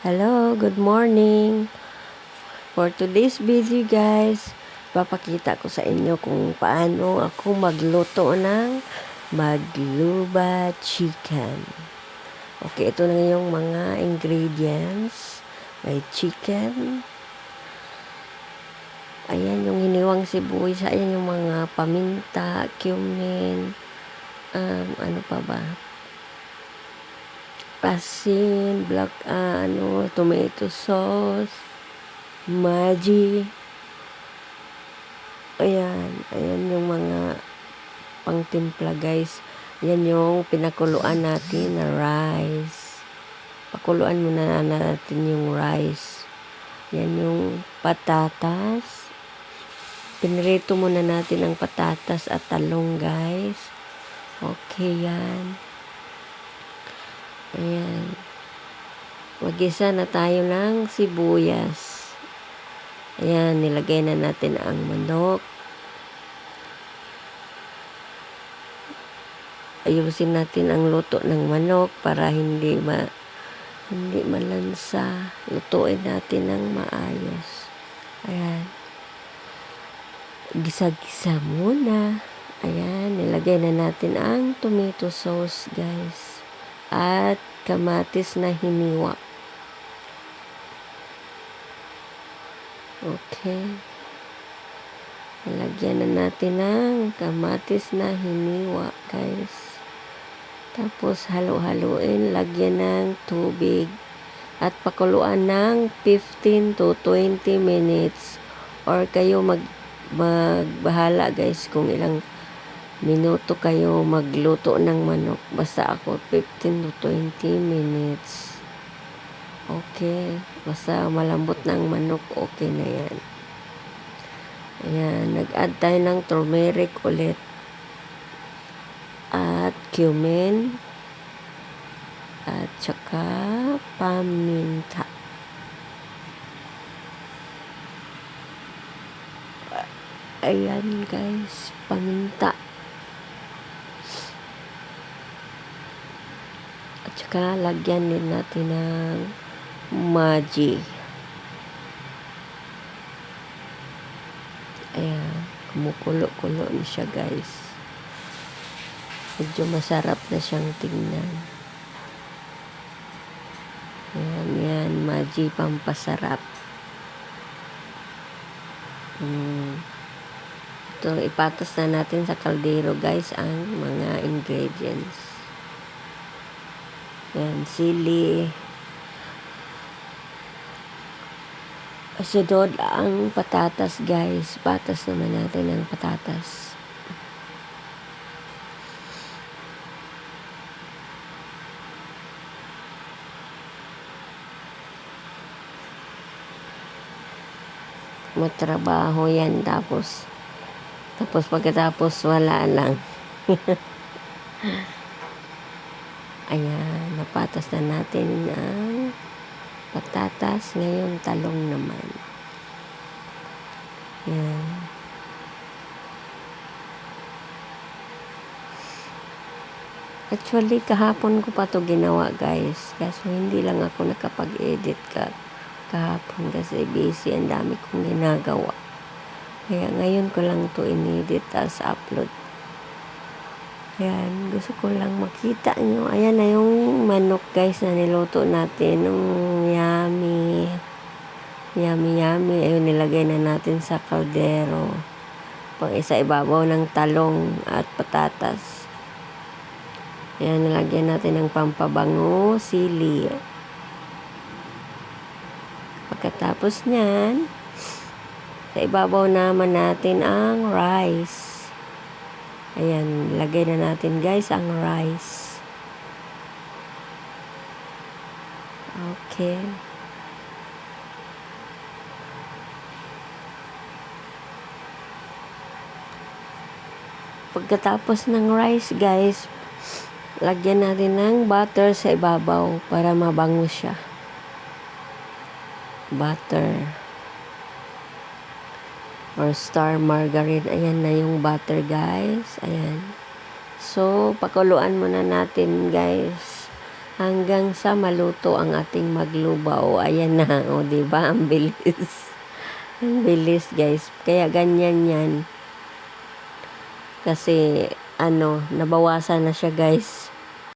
Hello, good morning. For today's video guys, papakita ko sa inyo kung paano ako magluto ng magluba chicken. Okay, ito na yung mga ingredients. May chicken. Ayan yung hiniwang sibuyas. Ayan yung mga paminta, cumin, ano pa ba? Asin, tomato sauce, Maggi. Ayan yung mga pangtimpla guys. Yan yung pinakuluan natin na rice. Pakuluan muna natin yung rice. Yan yung patatas. Pinirito muna natin ang patatas at talong guys. Okay yan. Ayan. Mag-isa na tayo ng sibuyas. Ayan, nilagay na natin ang manok. Ayusin natin ang luto ng manok para hindi malansa. Lutuin natin ng maayos. Ayan. Gisa-gisa muna. Ayan, nilagay na natin ang tomato sauce guys. At kamatis na hiniwa. Okay. Lagyan na natin ng kamatis na hiniwa guys. Tapos halo-haloin, lagyan ng tubig at pakuluan ng 15 to 20 minutes or kayo magbahala guys kung ilang minuto kayo magluto ng manok. Basta ako 15 to 20 minutes. Okay, basta malambot ng manok, okay na yan. Ayan, nag-add tayo ng turmeric ulit at cumin at saka paminta. Ayan guys, paminta. At saka lagyan din natin ng Maggi. Ayan, kumukulo-kulo na siya guys. Medyo masarap na siyang tingnan. Ayan, Maggi pampasarap. Ito, ipatas na natin sa kaldero guys ang mga ingredients. Ayan, sili. Sunod ang patatas guys. Patas naman natin ang patatas. Matrabaho yan. Tapos pagkatapos wala lang. Ayan, napatas na natin ang patatas. Ngayon, talong naman. Ayan. Actually, kahapon ko pa to ginawa, guys. Kaso hindi lang ako nakapag-edit kahapon kasi busy. Ang dami kong ginagawa. Kaya ngayon ko lang to inedit as upload. Ayan, gusto ko lang makita nyo. Ayan na yung manok guys na niluto natin. Yung yummy. Ayun, nilagay na natin sa kaldero. Pang isa ibabaw ng talong at patatas. Ayan, nilagyan natin ng pampabango, sili. Pagkatapos nyan, sa ibabaw naman natin ang rice. Ayan, lagay na natin guys ang rice. Okay. Pagkatapos ng rice guys, lagyan natin ng butter sa ibabaw para mabango siya. Butter. Or star margarine. Ayan na yung butter guys. Ayan. So, pakuluan muna natin guys hanggang sa maluto ang ating maglubaw. Ayan na, o diba? Ang bilis. Ang bilis guys. Kaya ganyan yan. Kasi nabawasan na siya guys.